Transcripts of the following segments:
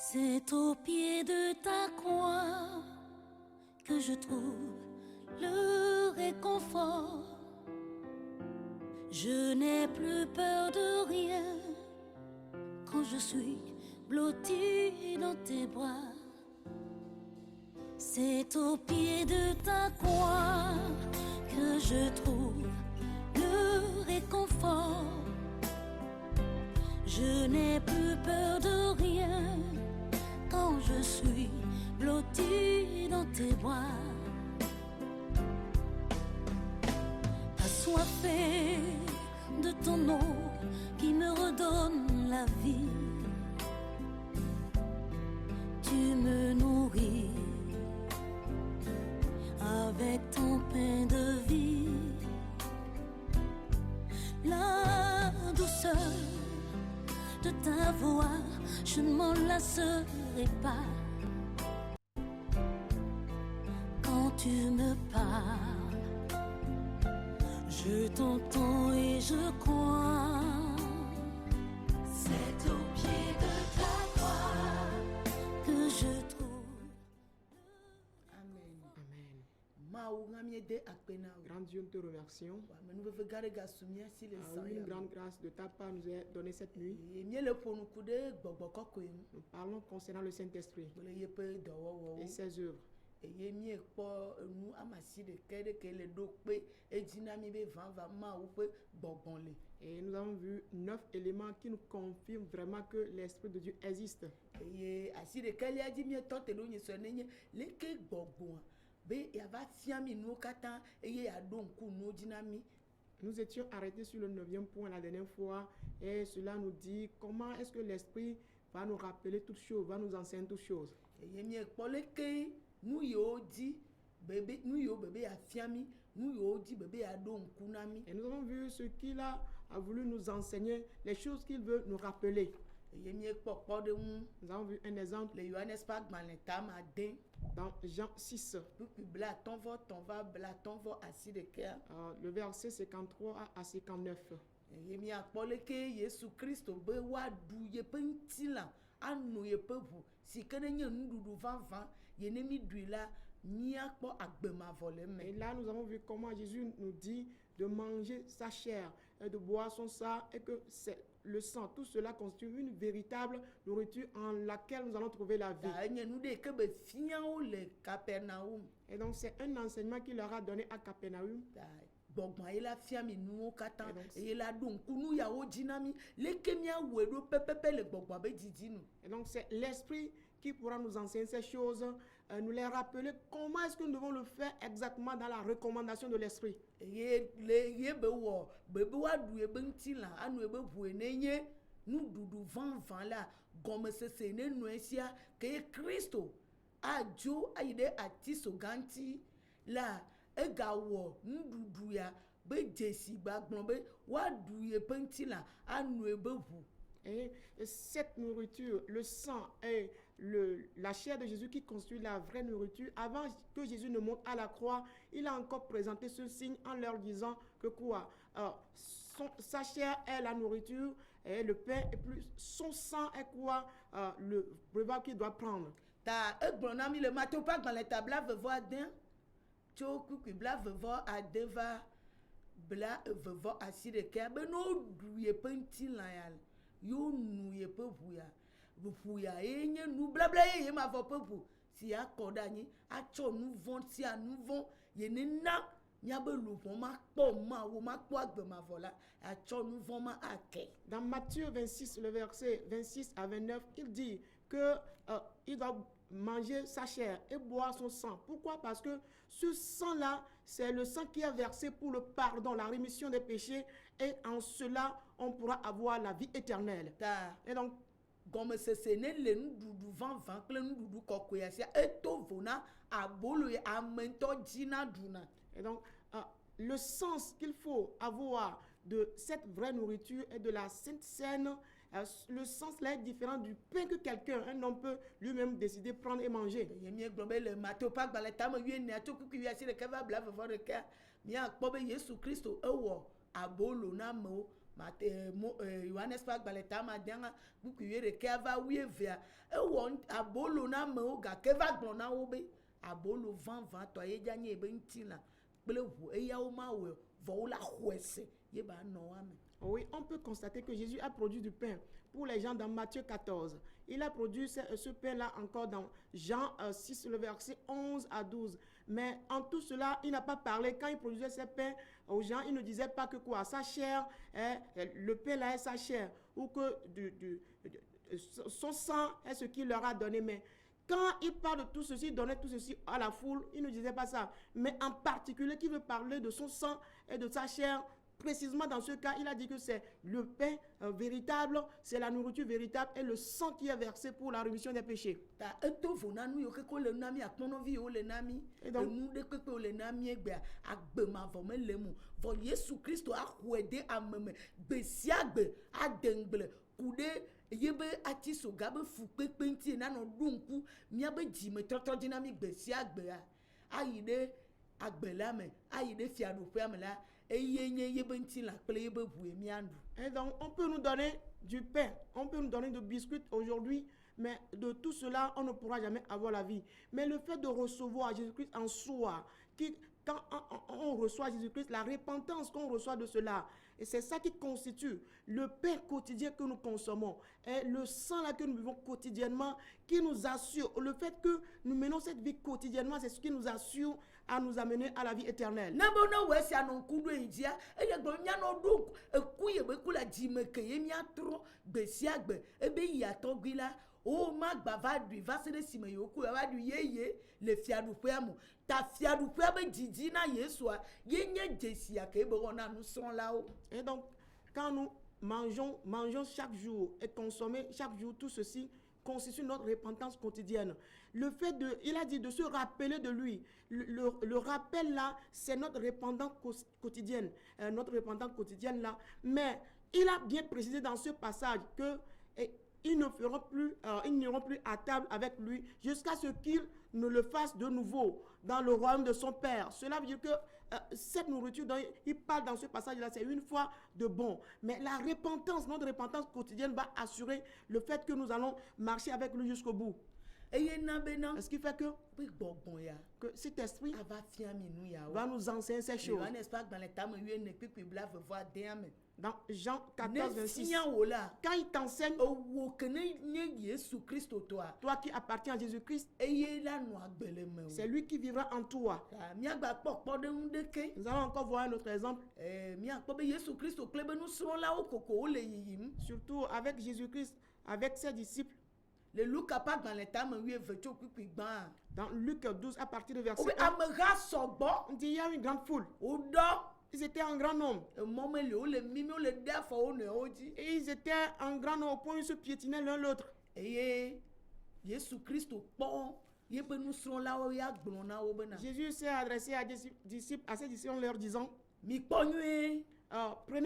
C'est au pied de ta croix que je trouve le réconfort. Je n'ai plus peur de rien quand je suis blottie dans tes bras. C'est au pied de ta croix que je trouve le réconfort. Je n'ai plus peur de rien quand je suis blottie dans tes bras. Assoiffée de ton eau qui me redonne la vie, tu me nourris avec ton pain de vie. La douceur de ta voix, je ne m'en lasserai pas. Quand tu me parles, je t'entends et je crois. C'est au pied de ta croix que je trouve. Amen. Amen. Grand Dieu, nous te remercions. Oui, une grande grâce de ta part nous est donnée cette nuit. Nous parlons concernant le Saint-Esprit et ses œuvres. Et nous avons vu 9 éléments qui nous confirment vraiment que l'Esprit de Dieu existe. Nous étions arrêtés sur le 9e point la dernière fois et cela nous dit comment est-ce que l'Esprit va nous rappeler toutes choses, va nous enseigner toutes choses. Et nous avons vu ce qu'il a voulu nous enseigner, les choses qu'il veut nous rappeler. Nous avons vu un exemple dans Jean 6. Le verset 53 à 59. Et là, nous avons vu comment Jésus nous dit de manger sa chair et de boire son sang et que c'est le sang, tout cela constitue une véritable nourriture en laquelle nous allons trouver la vie. Et donc, c'est un enseignement qu'il leur a donné à Capernaum. Et donc, c'est l'Esprit qui pourra nous enseigner ces choses, nous les rappeler comment est-ce que nous devons le faire exactement dans la recommandation de l'Esprit. Et cette nourriture, le sang et la chair de Jésus qui constitue la vraie nourriture, avant que Jésus ne monte à la croix, il a encore présenté ce signe en leur disant que quoi? Sa chair est la nourriture et le pain et plus son sang est quoi? Le breuvage qu'il doit prendre. Dans Matthieu 26, le verset 26 à 29, il dit que il doit manger sa chair et boire son sang. Pourquoi? Parce que ce sang-là, c'est le sang qui est versé pour le pardon, la rémission des péchés, et en cela, on pourra avoir la vie éternelle. Et donc, le sens qu'il faut avoir de cette vraie nourriture et de la Sainte Seine, le sens là est différent du pain que un homme peut lui-même décider de prendre et manger. Yohanes pa gbaleta ma dianga buku yere ke ava wievea e won abolo na me o ga ke va gbon na wo be abolo 20 to ye janye e be ntila ple hu e ya o ma we vo la huese ye ba no ame. Oui, on peut constater que Jésus a produit du pain pour les gens dans Matthieu 14. Il a produit ce pain-là encore dans Jean 6, le verset 11 à 12. Mais en tout cela, il n'a pas parlé. Quand il produisait ce pain aux gens, il ne disait pas que quoi, sa chair, le pain-là est sa chair, ou que son sang est ce qu'il leur a donné. Mais quand il parle de tout ceci, il donnait tout ceci à la foule, il ne disait pas ça. Mais en particulier, qu'il veut parler de son sang et de sa chair. Précisément dans ce cas, il a dit que c'est le pain véritable, c'est la nourriture véritable et le sang qui est versé pour la rémission des péchés. Et donc, Jésus Christ a aidé à me besiagbe a dengle kude yebe ati so gabe fupe penti na no dunku miabe jime toto dynamique besiagbe ayide agbelame ayide fiadopé amela. Et donc, on peut nous donner du pain, on peut nous donner du biscuit aujourd'hui, mais de tout cela, on ne pourra jamais avoir la vie. Mais le fait de recevoir Jésus-Christ en soi, quand on reçoit Jésus-Christ, la repentance qu'on reçoit de cela, et c'est ça qui constitue le pain quotidien que nous consommons, et le sang là que nous vivons quotidiennement, qui nous assure, le fait que nous menons cette vie quotidiennement, c'est ce qui nous assure à nous amener à la vie éternelle. O ma gbavadu vasere sime yoku avadu yeye le fiadoupe amu ta fiadoupe abe didi na yesua yenye jesia ke bo na nous sont là-haut. Et donc quand nous mangeons chaque jour et consommer chaque jour, tout ceci constitue notre repentance quotidienne. Le fait il a dit de se rappeler de lui. Le rappel là, c'est notre repentance quotidienne. Notre repentance quotidienne là. Mais il a bien précisé dans ce passage que ils n'iront plus à table avec lui jusqu'à ce qu'il ne le fasse de nouveau dans le royaume de son Père. Cela veut dire que cette nourriture dont il parle dans ce passage-là, c'est une fois de bon. Mais la repentance, notre repentance quotidienne va assurer le fait que nous allons marcher avec lui jusqu'au bout. Ce qui fait que cet esprit va nous enseigner ces choses. Dans Jean 14, 26, quand il t'enseigne, toi qui appartiens à Jésus-Christ, c'est lui qui vivra en toi. Nous allons encore voir un autre exemple. Surtout avec Jésus-Christ, avec ses disciples. Dans Luc 12, à partir du verset 1, on dit il y a une grande foule. Ils étaient en grand nombre. Et ils étaient en grand nombre au point où ils se piétinaient l'un l'autre. Jésus s'est adressé à ses disciples en leur disant, prenez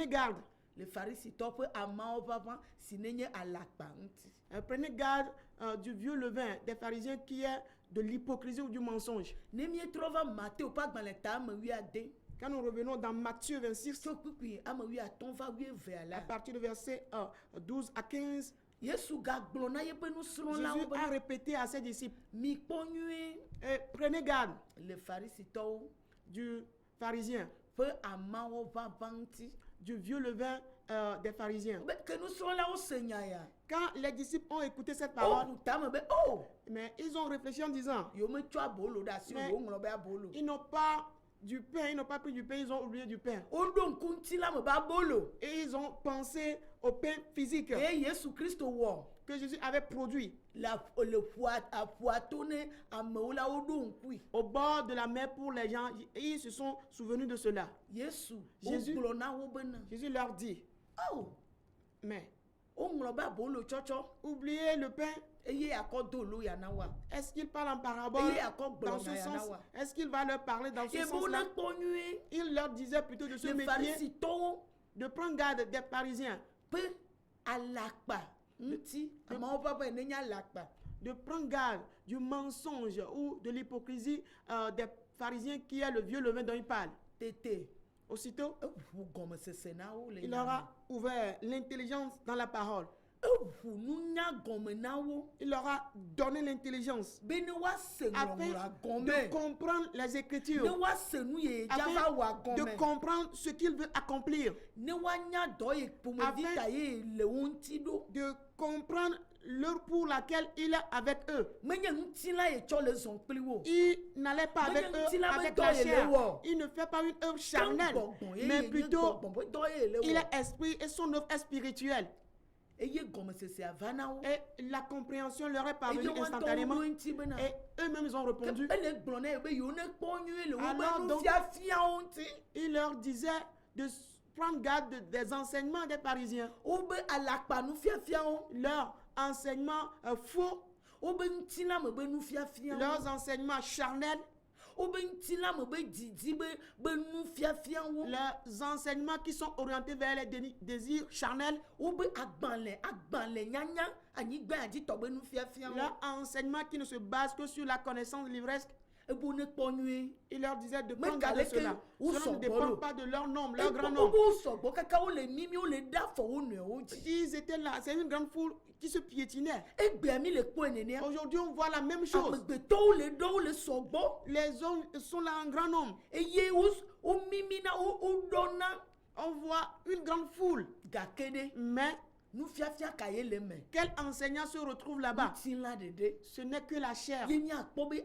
garde. Le pharisien top amant papa sinenye alakpa. Prenez garde du vieux levain des pharisiens qui est de l'hypocrisie ou du mensonge. Quand nous revenons dans Matthieu 26, à partir du verset 12 à 15, Jésus a répété à ses disciples, prenez garde du pharisien, du vieux levain des pharisiens. Quand les disciples ont écouté cette parole, mais ils ont réfléchi en disant, ils n'ont pas du pain, ils n'ont pas pris du pain, ils ont oublié du pain. Et ils ont pensé au pain physique que Jésus avait produit au bord de la mer pour les gens. Et ils se sont souvenus de cela. Jésus leur dit, mais oubliez le pain. Est-ce qu'il parle en parabole dans ce sens? Est-ce qu'il va leur parler dans ce sens-là? Il leur disait plutôt de se méfier, de prendre garde des Parisiens, de prendre garde du mensonge ou de l'hypocrisie des pharisiens qui est le vieux levain dont il parle. Aussitôt, eʋu gɔmesese na wo le il nya aura ouvert l'intelligence dans la parole. eʋu nunya gɔme na wo Il leur a donné l'intelligence be ne woase afin ŋɔŋlɔa de gɔme comprendre les ne Écritures, woase nu ye afin dzava wɔ de agɔme comprendre ce qu'il veut accomplir, ne woanya dɔ ye ƒomevi Afin- ta ye le wo ŋuti ɖo de comprendre l'heure pour laquelle il est avec eux. menye ŋutilã ye tsɔ le zɔn kpli wo Il n'allait pas Mais avec il eux dit la avec même la dent, il est chair. où? Il ne fait pas une œuvre charnelle, Gbɔgbɔn ye mais nye plutôt gbɔgbɔn be dɔ ye le il wɔ est esprit et son œuvre est spirituelle. eye gɔmesesea va na wo Et la compréhension leur est eye parvenue woatɔwo instantanément. ɖo ŋuti bena Et eux-mêmes ils ont répondu. ele gblɔ na ye be yewo ne kpɔ nyuie le Alors, wobe donc- nufiafiawo ŋuti Il leur disait de prendre garde des enseignements des pharisiens. wobe alakpa nufiafiawo Leurs enseignements faux, wobe ŋutilã me be nufiafiawo leurs enseignements charnels, wobe ŋutilã me be didi be nufiafiawo leurs enseignements qui sont orientés vers les désirs charnels, wobe agbalẽ nyanya anyigba ya dzi tɔ be nufiafiawo leurs enseignements qui ne se basent que sur la connaissance livresque. ebo ne kpɔ nyuie Il leur disait de Mais prendre garde de qu'avec cela. eux, où Cela ne sont dépend Paulo? pas de leur nombre, leur grand ebo nombre. wo sɔgbɔ kaka wo le mimi wo le da afɔ wo nɔewo dzi Ils étaient là, c'est une grande foule qui se piétinait. egbea mi le kpɔe nenea Aujourd'hui, on voit la même chose. amegbetɔwo le dɔ wo le sɔgbɔ Les hommes sont là en grand nombre. eye wo mimi na wo ɖɔ na On voit une grande foule. gake ɖe Mais nufiafia ka ye le me quel enseignant se retrouve là-bas? ŋutilã ɖeɖe Ce n'est que la chair. ye miakpɔ be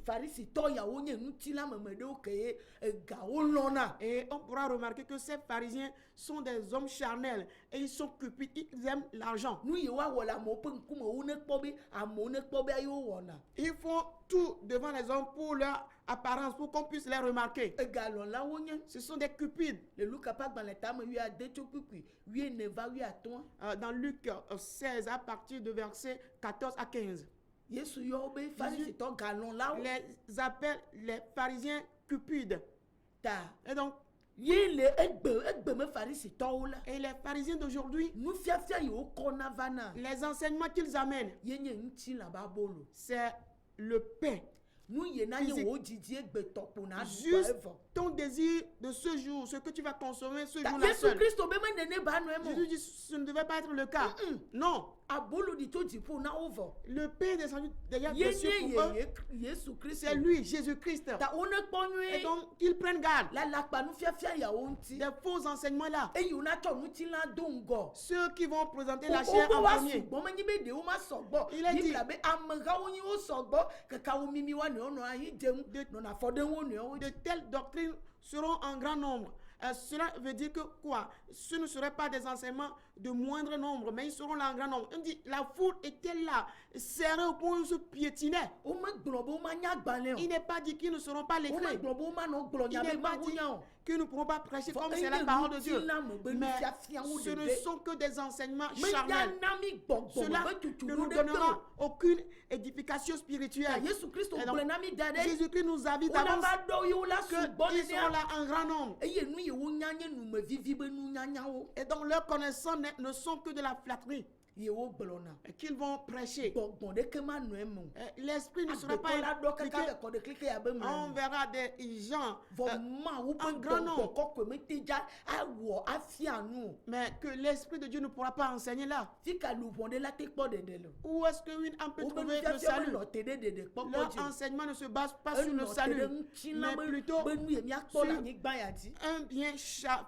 farisitɔ yawo nye ŋutilã meme ɖewo ke ye gawo lɔna Et on pourra remarquer que ces pharisiens sont des hommes charnels et ils sont cupides, ils aiment l'argent. nu ye woawɔ le amewo ƒe ŋkume wo ne kpɔ be amewo ne kpɔ be ayewo wɔna Ils font tout devant les hommes pour leur apparence, pour qu'on puisse les remarquer. egalɔlawo nye Ce sont des cupides. le luka ƒe agbalẽ tame 8 tso kpukpui 9 va 8 Dans Luc 16, à partir de versets 14 à 15. yesu yɔ wo be farisitɔ galɔlawo Les appelle les pharisiens cupides. ta Et donc, ye le egbeme farisitɔwo la et les pharisiens d'aujourd'hui, nufiafia yi wo kɔna va na les enseignements qu'ils amènent, ye nye ŋutilã ba bolo c'est le pain. nu ye na nye Physique. wo didi egbetɔkpo na aɖukpa Juste evɔ ton désir de ce jour, ce que tu vas consommer ce ta jour-là yesu seul. kristo be me nene ba nɔe mo Jésus dit, ce ne devait pas être le cas. Non, abolo di to dziƒo na wo vɔ le pain est descendu d'ailleurs ye des cieux nye pour eux. yesu kristo C'est lui, Jésus-Christ. ta wo ne kpɔ Et nyuie donc, qu'ils prennent garde. lalakpa nufiafia yawo ŋuti Des faux enseignements là. eye wo na tsɔ ŋutilã do ŋgɔ Ceux qui vont présenter la chair wobe en wa premier. sugbɔ menyi be ɖewo ma sɔgbɔ Il a dit- yibla be amehawo nyi wo sɔgbɔ kaka wo mimi wa nɔewo nɔ anyi dzeŋu De- nɔna afɔ ɖe wo nɔewo De dzi telles doctrines seront en grand nombre. Cela veut dire que quoi? Ce ne seraient pas des enseignements de moindre nombre, mais ils seront là en grand nombre. On dit, la foule était là, serrée au point où ils se piétinaient. wo megblɔ be wo ma nya agbalẽ Il o n'est pas dit qu'ils ne seront pas wo lettrés. megblɔ be wo ma nɔ gblɔ Il nya n'est be pas ma wo dit nya o que nous ne pourrons pas prêcher comme Fɔ c'est la eye parole de Dieu. ŋutilã me be Mais nufiafiawo ce ne ɖeɖe sont que des enseignements charnels. menya na mi gbɔgbɔ Cela me be tutu ne ɖo nous ɖe donnera te aucune édification ta spirituelle. yesu kristo Et donc, gblɔ na mi da ɖe Jésus-Christ nous invite wona d'avance va ɖɔ ye wo la sugbɔ qu'ils seront nenea là en grand nombre. eye nu ye wo nya nye numevivi be nunyanyawo Et donc leurs connaissances ne sont que de la flatterie ye wo gblɔna et qu'ils vont prêcher. gbɔgbɔ ɖeke ma nɔe me o L'esprit ne sera pas agbetɔ la ɖɔ kaka impliqué. le kɔ ɖe klike ya be On me verra des gens, vɔ ma wo un ƒe grand gbɔgbɔ nombre. kɔkɔe mete dza awɔ afia nu o mais que l'Esprit de Dieu ne pourra pas enseigner là. fika luʋɔ ɖe la te kpɔ ɖeɖe le Où est-ce qu'on peut wobe trouver le nufiafia be salut? lɔ te ɖe ɖeɖe kpɔkpɔ Leur dzi enseignement ne se base pas sur le enɔ te salut, ɖe ŋutilã mais plutôt be nu ye miakpɔ sur le anyigba ya dzi un bien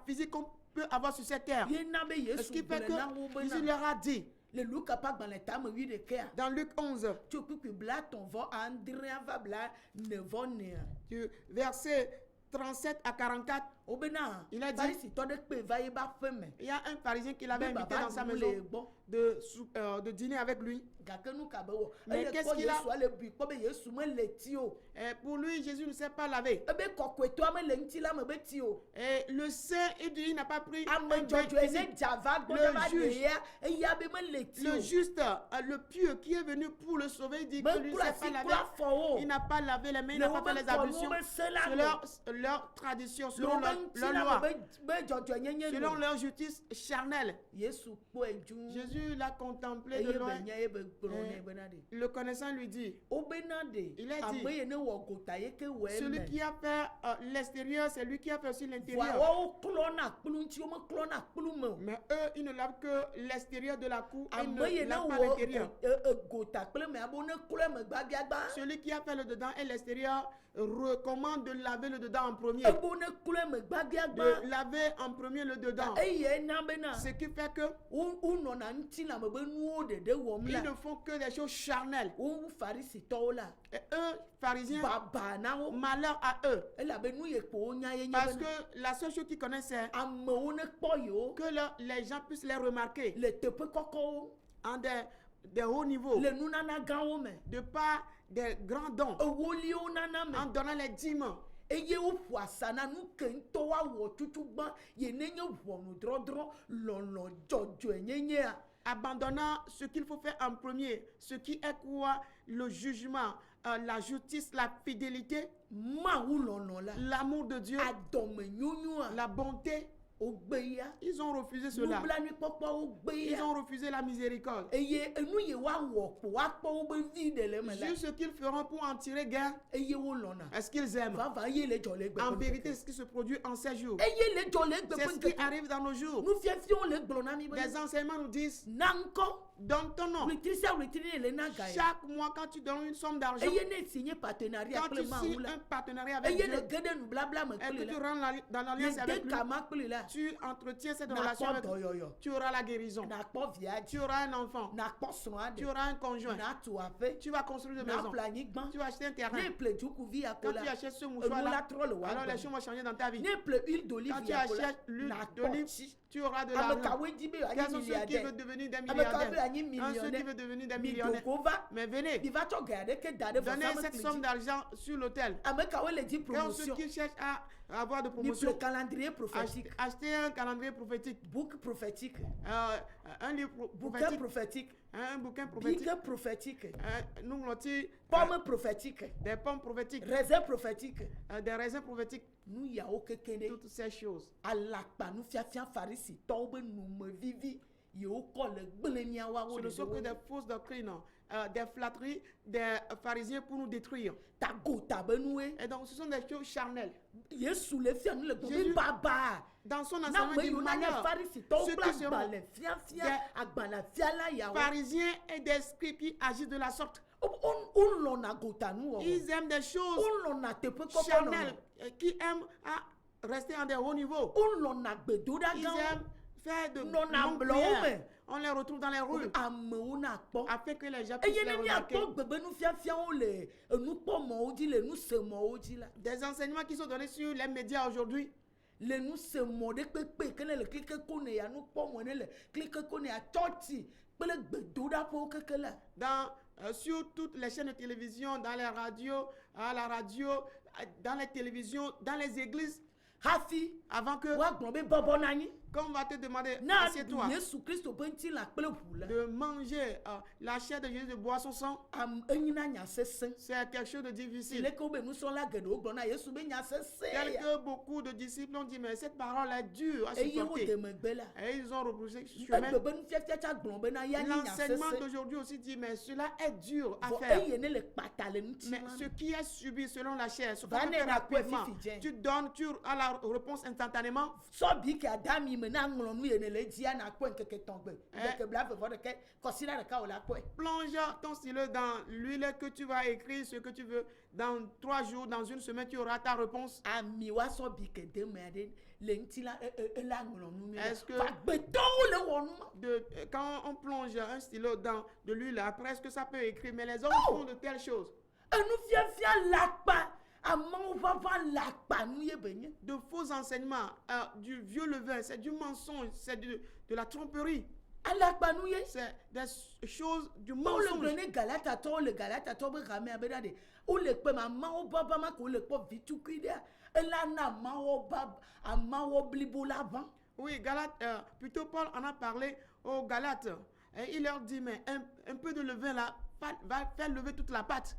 physique qu'on peut avoir sur cette terre. ye na be Ce yesu qui fait gblɔ na wo que Jésus bena leur a dit le luka ƒe agbalẽ tame 8 dans Luc 11, tso kpukpui bla etɔ̃ vɔ adrea va bla ne vɔ nea du verset 37 à 44, wo bena Il a dit- farisitɔ ɖe kpe va ye ƒe aƒe me il y a un pharisien qui l'avait be invité baba dans sa ɖu le maison ye gbɔ de dîner avec lui. gake nu ka be wɔ Mais eye qu'est-ce kpɔ qu'il a- yesu ale bui kpɔ be yesu mele ti o Et pour lui, Jésus ne s'est pas lavé. ebe kɔkɔetɔa mele ŋutilã me be ti o Et le saint, il dit, il n'a pas pris un ame bain dzɔdzɔe physique. ne dza va gbɔ Le ne va juge. ɖe ya eya be mele ti o Le juste, le pieux qui est venu pour le sauver, il dit que lui ne mekura s'est si pas lavé. kura fɔ o Il n'a pas lavé les mains, il le n'a wo pas be fait les kɔnu ablutions. be se la C'est me leur tradition, le selon wo be leur ŋutilã loi, me be dzɔdzɔenyenye selon nu leur justice charnelle. yesu kpɔe dzu Jésus Jésus l'a contemplé de eye loin. be nya ye be gblɔ nɛ bena de Le connaissant lui dit, wobena de Il a dit, ame ye ne wɔ gota ye ke wɔ celui eme qui a fait l'extérieur, c'est lui qui a fait aussi voa l'intérieur. wɔwo klɔna kplu ŋuti womeklɔna kplu me o Mais eux, ils ne lavent que l'extérieur de la cour et ils ame ye ne ne lavent pas wɔ l'intérieur. gota kple me abo ne klɔe me gbabiagba Celui qui a fait le dedans et l'extérieur recommande de laver le dedans en premier. ebo ne klɔe me gbabiagba De laver en premier le dedans. eye na bena Ce qui fait que wonɔna ŋutilame be nuwo ɖeɖe wɔm ils la ne font que des choses charnelles. wowu farisitɔwo la Et eux, pharisiens, baba na wo malheur à eux. elabe nu ye kpo wonya ye nye Parce bena que la seule chose qu'ils connaissent, c'est amewo ne kpɔ yewo que les gens puissent les remarquer le teƒe kɔkɔwo en des hauts niveaux, le nunana gãwo me de par des grands dons, ewoliwo nana en me donnant les dîmes. eye woƒo asa na nu ke ŋutɔ woawɔ tutu gbã ye nenye ʋɔnudrɔdrɔ lɔlɔ dzɔdzɔe nyenyea Abandonnant ce qu'il faut faire en premier, ce qui est quoi? Le jugement, la justice, la fidélité, mawu lɔlɔ la l'amour de Dieu, adɔmenyonyoa la bonté. wogbe ya Ils ont refusé cela. nublanuikpɔkpɔ wogbe Ils ya ont refusé la miséricorde. eye enu ye woawɔ kpo woakpɔ wobe vi ɖe le me la Juste ce qu'ils feront pour en tirer gain, eye wolɔna est-ce qu'ils aiment? vava ye le dzɔ le gbe En ƒe vérité, ce qui se produit en ces jours, eye le dzɔ le gbe c'est ƒe ce qui ŋkeke arrive dans nos jours. nufiafiawo le gblɔ na mi be Les enseignements nous disent, na ŋkɔ donne ton nom. wlitri sia wlitri ne le na ga ye Chaque mois, quand tu donnes une somme d'argent, eye ne si nye partenariat quand kple tu mawu signes la un partenariat avec eye Dieu, le ge ɖe nublabla me et que kpli tu la rentres dans l'alliance avec ye lui, de kama kpli la tu entretiens cette relation nakpɔ avec lui, dɔyɔyɔ tu auras la guérison, nakpɔ via tu dzi auras un enfant, nakpɔ srɔ̃a tu ɖe auras un conjoint, natu aƒe tu vas construire une maison, naƒle anyigba tu vas acheter un terrain. ne ple dzukuvi ya ko Quand la tu achètes ce enu mouchoir-là, la trɔ le alors les wa choses gbɔ vont changer dans ta vie. ne ple huile d'olive Quand tu ya ko la achètes l'huile nakpɔ d'olive, tsi tu auras de ame l'argent. kawoe di be Quels anyi sont ceux qui veulent milliardaire devenir des ame kawoe be milliardaires? anyi Ceux qui millionnaire veulent devenir des mi millionnaires. doko va Mais venez, mi va tsɔ ga ɖeke da ɖe donnez vɔsame cette kpli somme dzi d'argent sur l'autel. ame kawoe le dzi Et ceux promotion qui cherchent à avoir de mi promotion, ple calendrier prophétique achetez un calendrier prophétique, book prophétique un livre bouquin prophétique, prophétique un bouquin prophétique, bique prophétique nous l'outil, pomme prophétique des pommes prophétiques, raisin prophétique des raisins prophétiques, nu yawo keke ɖe toutes ces choses. alakpa nufiafia farisitɔwo be numevivi yewo kɔ le gble miawoawo Ce ne sont que des fausses doctrines, des flatteries des pharisiens pour nous détruire. tagota be nuwe Et donc, ce sont des choses charnelles. yesu le fia nu le gbɔ Jésus- be baba Dans son na enseignement, me il dit yiwo na nye malheur. farisitɔwo Ceux kple qui seront agbalẽ fiafia des agbalẽfiala yawo pharisiens et des scribes qui agissent de la sorte. wolɔna gota nu wɔwɔ Ils aiment des choses wolɔna teƒe kɔkɔ charnelles, nɔnɔ qui aiment à rester en des hauts niveaux. wolɔna gbedoɖa Ils gãwo aiment faire de nɔna longues ablɔwo prières. me On les retrouve dans les rues amewo na kpɔ afin que les gens puissent eye les ne remarquer. miakpɔ gbegbe nufiafiawo le enukpɔmɔwo dzi le nusemɔwo dzi la Des enseignements qui sont donnés sur les médias aujourd'hui, le nusemɔ ɖe kpekpe ke ne le klike ko ne ya nukpɔmɔ ne le klike ko ne ya tsɔtsi kple gbedoɖaƒewo keke la sur toutes les chaînes de télévision, dans les radios, à la radio, dans les télévisions, dans les églises, hafi avant que, woagblɔ be bɔbɔ na anyi quand on va te demander, na assieds-toi, ɖu yesu kristo ƒe ŋutilã kple ʋu la de manger la chair de Jésus, de boire son sang, enyina nya sesẽ c'est quelque chose de difficile. si leke wobe nusrɔ̃la geɖewo gblɔ na yesu be nya Tel sesẽ que beaucoup de disciples ont dit, mais cette parole est dure à eye wo supporter. de megbe la Et ils ont repoussé ce chemin. egbe be nufiafia tsa gblɔ be na ya nyi nya L'enseignement sesẽ d'aujourd'hui aussi dit, mais cela est dur à vɔ faire. eye ne le kpata le ŋuti Mais ce qui est subi selon la chair, ce qu'on Va peut faire ne na kue rapidement, fifi dze. tu donnes, tu as la réponse instantanément. sɔbi ke adami me na ŋlɔ nu yene le dzia na kpɔe nkeke tɔn gbe ŋkeke bla vevɔ ɖeke kɔsina ɖeka o la kpɔe Plonge ton stylo dans l'huile que tu vas écrire ce que tu veux. Dans 3 jours, dans une semaine, tu auras ta réponse. ami wa sɔbi ke de mea ɖe le ŋuti la ela ŋlɔ nu mi Est-ce que- fagbetɔwo le wɔ nu ma Quand on plonge un stylo dans de l'huile, après, est-ce que ça peut écrire? Mais les hommes font de telles choses. enufiafia lakpa amawo ʋaʋã lakpa nu ye be nye De faux enseignements, du vieux levain, c'est du mensonge, c'est de la tromperie. alakpa nu ye C'est des choses du mawo le mensonge. gblɔ ne galatatɔwo le galatatɔwo be hamea be ɖa de wole kpe me amawo ʋaʋã ma ke wole kpɔ vitukui ɖea ela na amawo blibo la ʋã Oui, Galates, plutôt Paul en a parlé aux Galates. Et il leur dit, mais un peu de levain là va faire lever toute la pâte.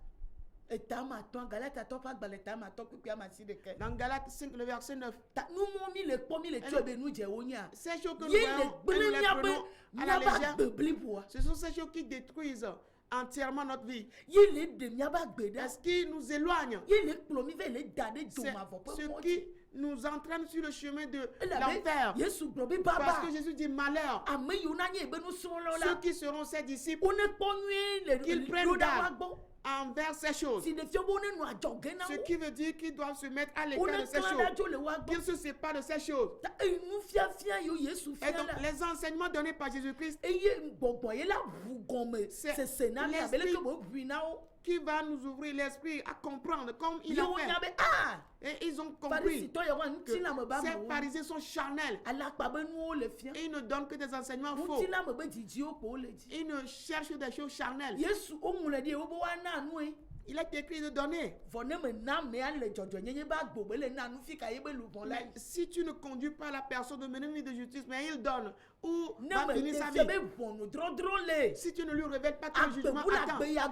etamato galata to pa gbaleta mato pipia masi de ke Dans Galates 5, le verset 9. ta nu mo mi le po mi le Elle- tio be nu je onya Ces choses que nous ye voyons le et nous gbele les nya be prenons à la nya ba légère, gbebli boa ce sont ces choses qui détruisent entièrement notre vie. ye le de nya ba gbeda Ce qui nous éloigne, ye le kplo mi ve le dade do c'est ma vo pe ce mo qui nous entraîne sur le chemin de la l'enfer. yesu gbo bi Parce baba que Jésus dit malheur. ame yu na nye be nu so lo Ceux la qui seront ses disciples one po nwe le Qu'ils prennent lo da garde. ma gbo envers ces choses. si de fio bo ne nu ajoge na Ce wo qui veut dire qu'ils doivent se mettre à l'écart one de ces klan da choses. jo le wa gbo Qu'ils se séparent de ces choses. ta nu fia yo yesu Et fia donc, la les enseignements donnés par Jésus-Christ eye gbogbo ye la vu gome C'est se na mi abele l'esprit ke bo bui na wo qui va nous ouvrir l'esprit à comprendre comme il yo a nya fait. be ah Et ils ont farisi compris to ye wa nti que na me ba ces mo pharisiens sont charnels. alakpa be nu wo le fia Et ils ne donnent que des enseignements faux. nti na me be jiji o ko le ji Ils ne cherchent que des choses charnelles. yesu o mu le di o bo wa na nu e Il est écrit de donner. vɔ ne me na me an le dzɔdzɔ nyenye ba gbo be le na nu fi ka ye be lu bɔn la Mais si tu ne conduis pas la personne de mener une vie de justice, mais il donne, ou ne va me finir te sa fie vie. be bɔnu drɔdrɔ le Si tu ne lui révèles pas ton jugement agbebu à la temps, gbe ya qu'il y a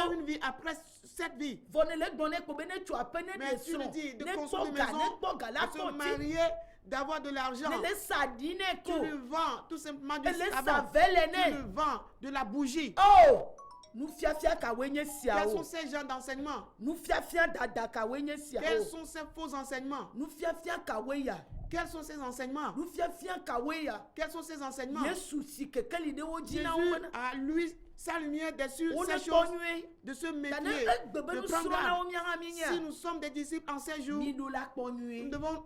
godo une vie après cette vie. vɔ ne le gbɔn ne kpo be ne tso ape ne Mais de tu le srɔ̃ dis, de ne construire kpɔ une ga ne maison, kpɔ ga la de se kpɔ ti marier, d'avoir de l'argent. ne le sa di ne Tu ko lui vends tout simplement du ele sa savon. vɛ le Tu ne lui vends de la bougie. o nufiafia kawe nye sia Quels o sont ces genres d'enseignements? nufiafia dada kawe nye sia Quels o sont ces faux enseignements? nufiafia kawe ya Quels sont ces enseignements? nufiafia kawe ya Quels sont ces enseignements? yesu si kekeli de wo Jésus dzi na wo bena a lui sa lumière dessus wo ne ces kpɔ choses, nyuie de se ta ne méfier, egbe be de nu prendre srɔ̃ na wo garde. miaha mi Si nya nous sommes des disciples en ces jours, mi do la kpɔ nous nyuie devons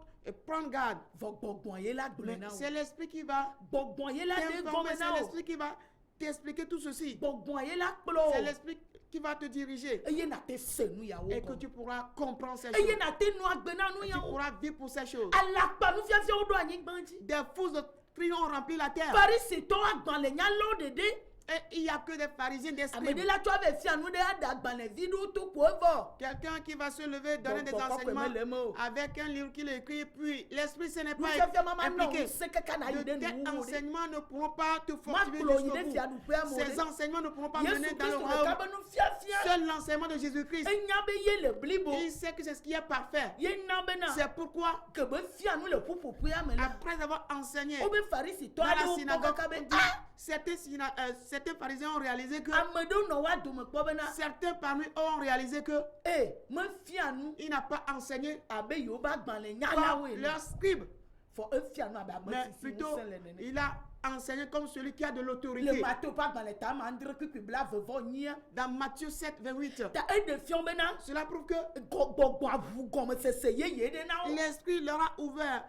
prendre garde. vɔ gbɔgbɔn ye la gblɔ Mais na wo c'est l'esprit qui va gbɔgbɔn ye la de t'informer, gɔme c'est na wo l'esprit qui va t'expliquer tout ceci. gbɔgbɔn ye la C'est kplɔ l'esprit qui va te diriger eye na te se nu ya wo et que gɔme tu pourras comprendre ces eye choses. na te nu agbe na nu Tu ya wo pourras vivre pour ces choses. alakpa nufiafia wo do anyigba dzi Des fausses doctrines ont rempli la terre. farisitɔ agbalẽ nya lɔ dede. Et il n'y a que des pharisiens d'esprit. Amede la tɔ bɛ fia nu ɖe adagbalẽvi ɖo to ko evɔ. Quelqu'un qui va se lever, donner des Bon, pourquoi enseignements que me l'aime, avec un livre qu'il écrit, puis l'esprit ce n'est pas Nufiafia mama nɔ impliqué. ŋusẽ kaka na yi De ɖe tels nuwuwu ɖe. enseignements ne pourront pas te Ma fortifier kplɔ yi jusqu'au ɖe bout. fiaɖuƒea me Ces ɖe. enseignements ne pourront pas mener Yesu dans le Kristu ɖeka royaume. be nufiafia. Seul l'enseignement de Jésus-Christ. Enya be ye le blibo. Il sait que c'est ce qui est parfait. Ye na bena. C'est pourquoi, Ke be fia nu le ƒuƒoƒea me la. après avoir enseigné Wo be farisitɔ dans la aɖewo kpɔ synagogue, kaka be on dit, ah certains pharisiens ont réalisé que, ame ɖewo nɔ wa dome kpɔ bena certains parmi eux ont réalisé que me fia nu il n'a pas enseigné abe yewo be agbalẽ nya comme lawo ene. leur scribe, Fɔ efia nu abe ame mais sisi plutôt ŋusẽ le nene. il a enseigné comme celui qui a de Le l'autorité. Matthieu ƒe agbalẽ ta ame andre kpikpi blavevɔ nyia. Dans Matthieu 7, 28, Ta eɖe fiɔ bena cela prouve que gbɔgbɔ aʋu gɔmesese yeye ɖe na wo. l'esprit leur a ouvert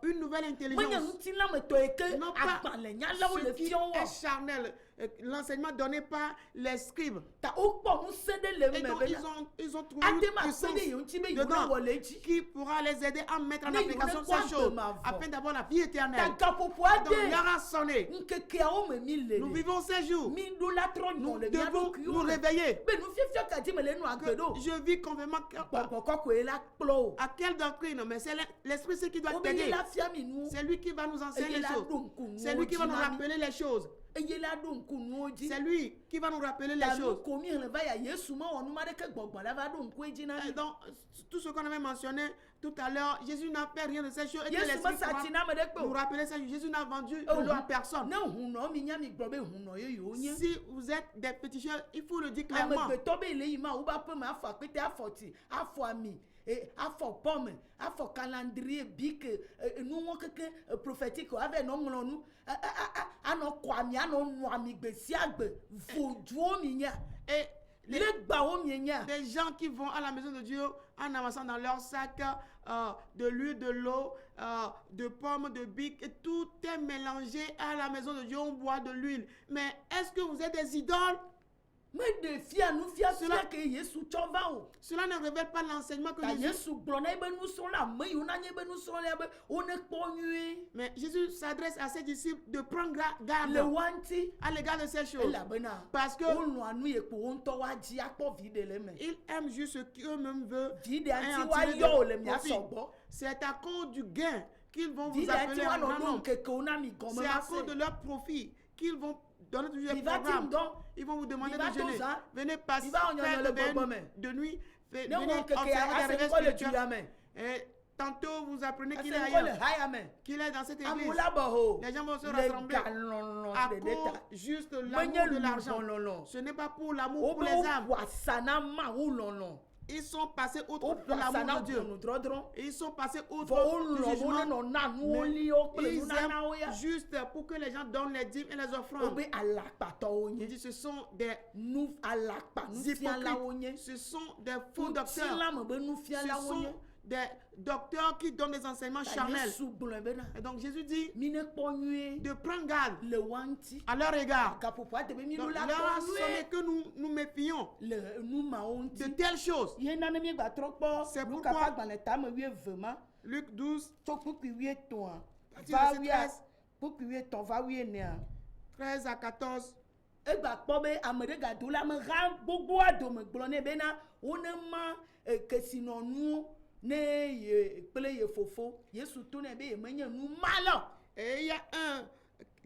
une nouvelle Menye intelligence. ŋutilametɔ yi ke Non pas agbalẽnyalawo ce le qui fiɔ est wɔ. charnel, l'enseignement donné par les scribes. Ta wokpɔ ŋusẽ ɖe le Et me donc bena. ils ont trouvé Ate une ma se ɖe puissance yewo ŋuti be yewo dedans wɔ le edzi. qui pourra les aider à mettre en Ne application yewo ne ces choses kpɔ agbe afin d'avoir la vie Ta éternelle. gaƒoƒo Donc aɖe l'heure a sonné. ŋkekeawo me mi le Nous le. vivons ces jours. Mi ɖo la trɔ Nous nyɔ le mia devons nous ɖokuiwo me. réveiller. Be nufiafia ka dzi me le nu agbe Que ɖo. je vis conformément Gbɔgbɔ kɔkɔe la kplɔ o. à quelle doctrine, mais c'est l'esprit c'est qui doit Wo be ye t'aider. la fia mi nu. C'est lui qui va nous enseigner Eye les la choses. ɖo ŋku C'est nuwo lui qui va dzi nous na mi. rappeler les choses. Eye la ɖo ŋku nuwo dzi. C'est lui qui va nous rappeler les Ta nu choses. ko mi hlẽ va ya Yesu mewɔ nu ma ɖeke gbɔgbɔ la va ɖo ŋkue dzi na Et mi. donc, tout ce qu'on avait mentionné tout à l'heure, Jésus n'a fait rien de ces choses. Et que Yesu l'esprit me sa pourra tsi na ame ɖe kpe nous o. rappeler ça. Jésus n'a vendu Oh, de l'eau à personne. Ne hunɔ mi nya mi gblɔ be hunɔ ye yewo nye. Si vous êtes des péticheurs, il faut le dire clairement. Amegbetɔ be le yi ma wo ba ƒe me afɔ akpete afɔ tsi afɔ ami afɔ pɔme afɔ calendrier bic nuwo keke prophétique ave nɔ ŋlɔ nu anɔ kɔ ami anɔ nu ami gbe sia gbe vodzuwo mi nya Et les, le gbawo mi nya. des gens qui vont à la maison de Dieu en avançant dans leur sac de l'huile, de l'eau, de pommes, de bic, et tout est mélangé à la maison de Dieu. On boit de l'huile. Mais est-ce que vous êtes des idoles? Me de fia nu fia Cela- fia ke Yesu tsɔ va o. Cela ne révèle pas l'enseignement que Ta Jésus. Yesu gblɔ na ebe nusrɔ̃la ame yiwo na nye ebe nusrɔ̃la be wo ne kpɔ nyuie Mais Jésus s'adresse à ses disciples de prendre le garde wa ŋuti. à l'égard de ces choses. Elabena Parce que wolɔ̃a nu yi kpo wo ŋutɔ wa dzi akpɔ vi ɖe le me. ils aiment juste ce qu'eux-mêmes veulent. Vi ɖe et ŋuti en wa tirer yɔ o de le mia profit. sɔgbɔ. C'est à cause du gain qu'ils vont Vi vous ɖe ŋuti appeler wa un nɔ grand ɖo nombre. nkekewo na mi gɔme C'est à ma cause de se. leur profit qu'ils vont donner toujours des Il va programmes. dire, Ils vont vous demander il va de jeûner. tous, hein. Venez passer Il va en faire le de veille bobomé. de nuit. Venez Ne on que observer des réveils le spirituels. tuyame. Et tantôt, vous apprenez qu'il est C'est quoi le ailleurs, hayame? qu'il est dans cette église. Amoula boho. Les gens vont se Le rassembler galon à de cause l'état. juste de Mwenye l'amour de l'argent. lulololo. Ce n'est pas pour l'amour pour Obe les âmes. wasana ma ulolo. Ils sont passés outre O de l'amour wasana de Dieu. kono drodron. Et ils sont passés outre Fo du ulolo jugement. no na Mais nuoli okle ils nuna oya. aiment juste pour que les gens donnent les dîmes et les offrandes. Obe alakpato Il onye. dit ce sont des Nu alakpa nu fian la onye. hypocrites. Ce sont des faux docteurs. Utila me be nu fian Ce la onye. sont des docteurs qui donnent des enseignements charnels. Yesu gblɔe bena. Et donc Jésus dit Mine kpɔ nyuie. de prendre garde Le wanti. à leur égard. Gaƒoƒo ade be mi Donc, nu la leur a kpɔ sonné nyuie. que nous méfions Le nu mawo de ŋuti. telles choses. Ye nane mi gba trɔ C'est kpɔ pourquoi- Luka ƒe agbalẽ tame 12 ma. Luc 12, Tso kpukpui 13 Partir va de 13 kpukpui 13 va 14. 13 à 14. Egba kpɔ be ame ɖe gado le ameha gbogbo adome gblɔ nɛ bena wonema kesinɔnuwo ne ye kple ye fofo. Yesu to nɛ be ye menye nu ma lɔ. Et il y a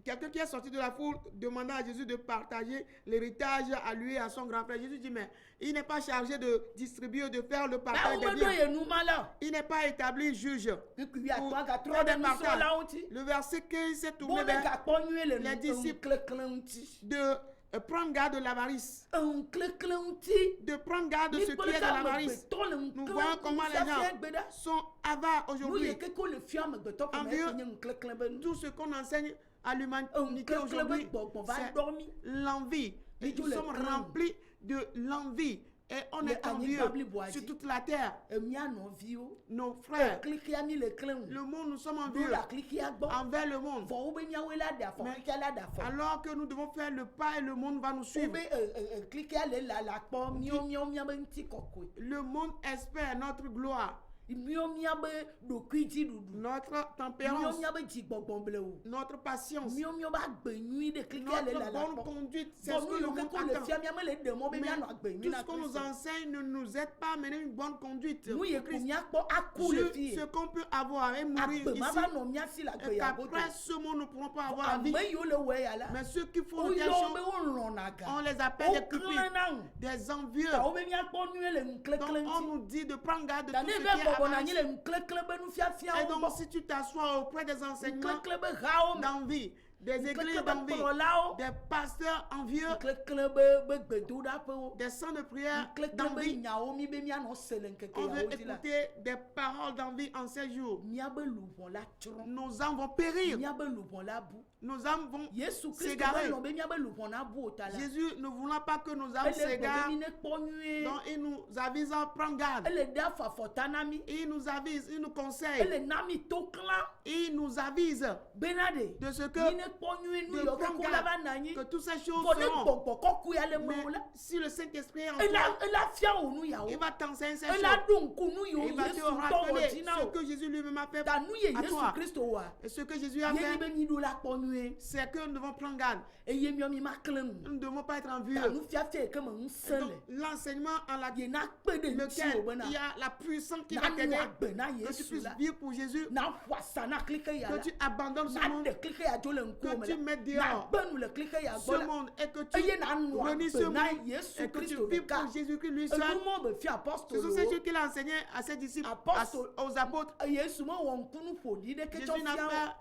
quelqu'un qui est sorti de la foule demandant à Jésus de partager l'héritage à lui et à son grand frère. Jésus dit, mais il n'est pas chargé de distribuer, de faire le Na partage des wo meɖo biens. ye nu ma lɔ. Il n'est pas établi juge. Kpukpui 13 Pour gatrɔ faire ɖe des nusrɔ̃lawo partages. ŋuti. Le verset 15 s'est Bo tourné ne vers gakpɔ nyuie le les disciples. ŋuklekle ŋuti. de prendre garde de l'avarice. Ŋuklekle ŋuti. De prendre garde de ce qui est de l'avarice. Nous voyons comment les gens sont avares Nu aujourd'hui. ye keke le fia amegbetɔ ko me Envieux. nye ŋuklekle be nu. Tout ce qu'on enseigne à l'humanité Ŋuklekle be aujourd'hui, gbɔgbɔ va c'est dɔ mi. l'envie. Et Dites-le nous sommes plein. remplis de l'envie. Et on Le est envieux anyigba blibo sur adi. toute la terre. Emia nɔviwo. Nos frères, Klikia mi le kle ŋu. le monde, nous sommes Do envieux la klikia gbɔ. envers le monde. Vɔ wo be miawoe la ɖe afɔ. Mais Klikia la ɖe afɔ. Alors que nous devons faire le pas et le monde va nous Wo suivre. be klikia le la kpɔ miawo miabe ŋuti kɔkɔe. Le monde espère notre gloire, Miawo miabe ɖokui dzi ɖuɖu. notre Miawo tempérance, miabe dzigbɔgbɔ ble o. notre patience, Miawo miabe agbe nyui ɖe klikia le notre la bonne kpɔ. conduite. C'est Bon, ce que nous, le le monde que le attend. fia miame le de mo be Mais mianɔ agbe tout nyui na ce qu'on nous Kristo. enseigne ne nous aide pas à mener une bonne conduite. Nu ye ko Christ. miakpɔ aku le Juste fi ce ye. qu'on peut avoir et mourir Agbe ma ici, va nɔ mia si la agbe et ya godo. qu'après ce monde, nous ne pourrons pas avoir la vie. Ame yiwo le wɔ ya la. Mais ceux qui font O de telles yɔ choses, be wo lɔna ga. on les appelle des O cupides, klẽna ŋu. des envieux. Ta wo be miakpɔ nyuie le Donc ŋuklekle on ŋuti. nous dit de prendre garde de Ta tout ne ce be qui est bɔbɔ na anyi avarice. le ŋuklekle be nufiafia Et wo donc gbɔ. si tu t'assois auprès des enseignements Ŋuklekle be hawo me. d'envie, des églises Ŋuklekle be d'envie, kplɔlawo. des pasteurs envieux, Ŋuklekle be gbedoɖaƒewo. des centres de prière Ŋuklekle be d'envie. nyawo mi be mianɔ se le ŋkeke On veut yawo dzi la. écouter des paroles d'envie en ces jours. Miabe luʋɔ la tsrɔ̃. Nos âmes vont périr. Miabe luʋɔ la bu. Nos âmes vont Yesu Kristo s'égarer. be lɔ̃ be miabe luʋɔ na bu o ta la. Jésus, ne voulant pas que nos âmes Ele gbɔ be s'égarent, mi ne kpɔ nyuie. donc il nous avise à prendre garde. Ele de afɔ afɔta na mi. Il nous avise, il nous conseille, Ele na mi to klã. il nous avise Bena de. de ce Mi que, ne kpɔ nyuie nu de yɔ prendre keko la va garde, na anyi. que toutes ces choses Vɔ ne seront. gbɔgbɔ kɔkɔe ale Mais me wo la. si le Saint-Esprit est en Ela toi, ela fia wo nu yawo. il va t'enseigner ces Ela choses. ɖo ŋku nu yiwo Il va te Yesu tɔ wɔ rappeler dzi na ce o. que Jésus lui-même a fait Ta nu ye à Yesu toi. Kristo wa. Et ce que Jésus a Ye ni fait, be mi ɖo la kpɔ nyuie. c'est que nous devons prendre garde. Eye miɔ mi ma klẽ nu. Nous ne devons pas être Ta envieux. nufiafia yi ke me ŋusẽ Et donc, le. l'enseignement en la Ye na kpe ɖe ŋuti lequel o bena. il y a la puissance qui Na va nu t'aider, agbe na que tu Yesu puisses la. vivre pour Jésus, Na ƒo asa na klike ya que la. tu abandonnes ce Na monde, ɖe klike ya dzo le que ŋkuwome tu la. mettes Na dehors gbe nu le klike ya ce gbɔ la. monde et que tu Eye na nu renis ce agbe na monde Yesu et que tu Kristo vis ɖeka. pour Jésus-Christ lui seul. Enumɔ be fia Ce apɔstolo sont ces wo. choses qu'il a enseigné à ses disciples, Apôstole- aux apôtres. Yesu me wɔ ŋkunu ƒoɖi ɖeke tsɔ Jésus n'a fia wo. fait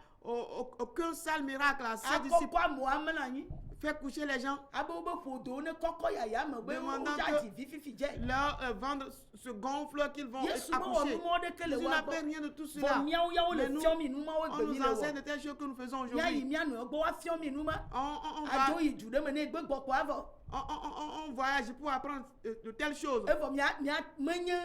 aucun sale miracle à ses disciples. Akɔkɔ amewo ame le anyi. Fait coucher les gens, Abe wobe ƒodowo ne kɔkɔ yaya me be Demandant wodza que- dzi vififi dze. leur ventre se gonfle qu'ils vont Yesu me wɔ accoucher. numɔ ɖeke le Jésus wa n'a fait gbɔ. rien de tout Vɔ cela. miawo yawo Mais le nous, fiɔ mi numawo on egbe nous mi le enseigne wɔ. de telles choses que nous faisons Míayi aujourd'hui. mía nɔewo gbɔ woafiɔ mi numa. On Adzo va, yi du ɖe me ne egbe gbɔ ko avɔ. on voyage pour apprendre de telles choses. Evɔ mía menye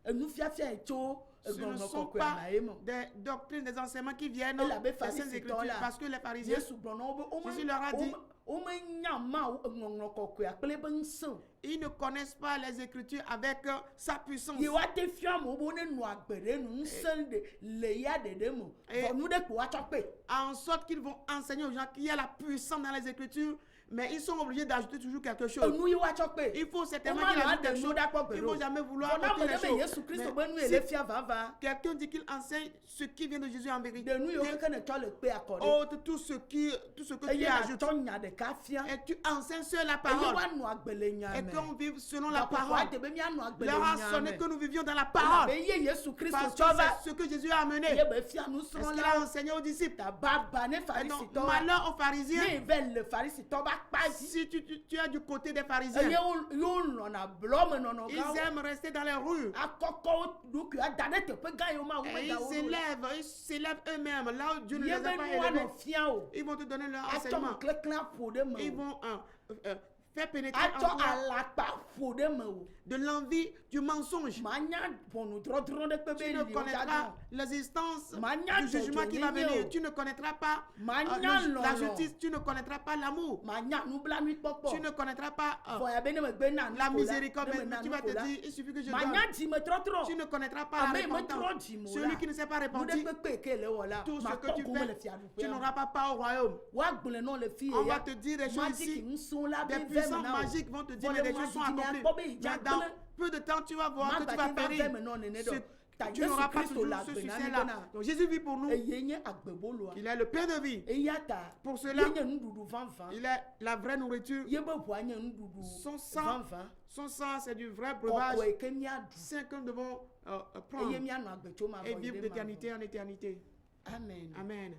enufiafia yi tso Ce ne egbɔnɔ sont kɔkɔe pas ama ye me. des doctrines, des enseignements qui viennent Elabe des Saintes Pharisitɔwo Écritures. la. Parce que les pharisiens, Yesu gblɔ na wo be Jésus leur a dit, womenya ma eŋɔŋlɔ kɔkɔea kple be ŋusẽ o. ils ne connaissent pas les Écritures avec sa puissance. Ye woate fia amewo be wone nɔ agbe ɖe nu ŋusẽ ɖe le ya ɖeɖe me. Et- Vɔ nu ɖe ko woatsɔ kpe. En sorte qu'ils vont enseigner aux gens qu'il y a la puissance dans les Écritures, Mais ils sont obligés d'ajouter toujours quelque chose. enu yi wa tsɔ kpe Il faut certainement Oma qu'il nɔ ajoute des aɖe choses. nuwo ɖa kpɔ Il gbe ne faut ɖo jamais vouloir vɔna apporter me les ɖe be choses. Yesu Kristo be nu Mais ye si le fia vava quelqu'un dit qu'il enseigne ce qui vient de Jésus en vérité, de nu yiwo keke ne tsɔ le kpe akɔ ɖe ôte tout ce que tu eye ajoutes. natsɔ nya ɖeka fia Et tu enseignes sur la eye parole. woanɔ agbe le nya Et me qu'on vive selon la gakpɔkpɔ parole. ade be míanɔ agbe le Leur a nya sonné me que nous vivions dans la be parole. ye Yesu Kristo Parce que tsɔ va c'est ce que Jésus a amené. ye be fia C'est ce qu'il a nusrɔ̃lawo enseigné aux disciples. ta baba ne Et donc, farisitɔwa malheur aux pharisiens. ne ve le farisitɔ ba kpa dzi Si tu es du côté des eye pharisiens, wo lɔna blɔ me nɔnɔ ils gawo aiment rester dans les rues. akɔkɔ wo ɖokui ada ɖe teƒe gã yiwo ma wo Et me da wo ɖo ils s'élèvent eux-mêmes là où Dieu ne les ye a be pas nu élevés. anɔ fia o Ils vont te donner leur atsɔ enseignement. keklẽ aƒo ɖe me Ils o vont faire pénétrer en atsɔ toi alakpa ƒo ɖe me o de l'envie, du mensonge. manya ʋɔnudrɔdrɔ ɖe kpe be Tu ne li wo connaîtras dada l'existence Manya du jugement qui va dzɔdzɔnyenye venir. o. Tu ne connaîtras pas Manya la lɔlɔ. justice. Tu ne connaîtras pas l'amour. manya nublanui Tu kpɔkpɔ ne connaîtras pas vɔya be ne me gbe na nu la ko la miséricorde. ne me Mais na tu nu vas ko te la dire, il suffit que je manya donne. dzime Tu trɔtrɔ ne connaîtras pas la ame yi me repentance. trɔ dzime o Celui la qui ne s'est pas nu repenti, ɖe kpekpe ke le wɔ la tout ce que makpɔ tu gome le fais, fiaɖuƒea tu me n'auras pas part au royaume. woagblẽ nɔ le fi On ye va ya te dire des choses magic ici. ŋusẽ la be Des veme puissants na o magiques vont te dire, Vɔ mais le des choses sont magic ne accomplies. akpɔ be yi dza Mais dans gblẽ peu de temps, tu vas voir que tu vas magbate va périr. veme nɔ nene Ce- ɖɔ ta Tu Yesu n'auras pas Kristo toujours le ce agbe na mi succès-là. bena Donc Jésus vit pour nous. eye nye agbeboloa Il est le pain de vie. eya ta Pour cela, ye nye nuɖuɖu vavã il est la vraie nourriture. ye be ʋua nye Son nuɖuɖu sang, vavã son sang, c'est du vrai breuvage. kɔkɔe ke míaɖu C'est que nous devons eye prendre míanɔ agbe tso et mavɔ yi vivre ɖe d'éternité mavɔ en éternité. amen Amen.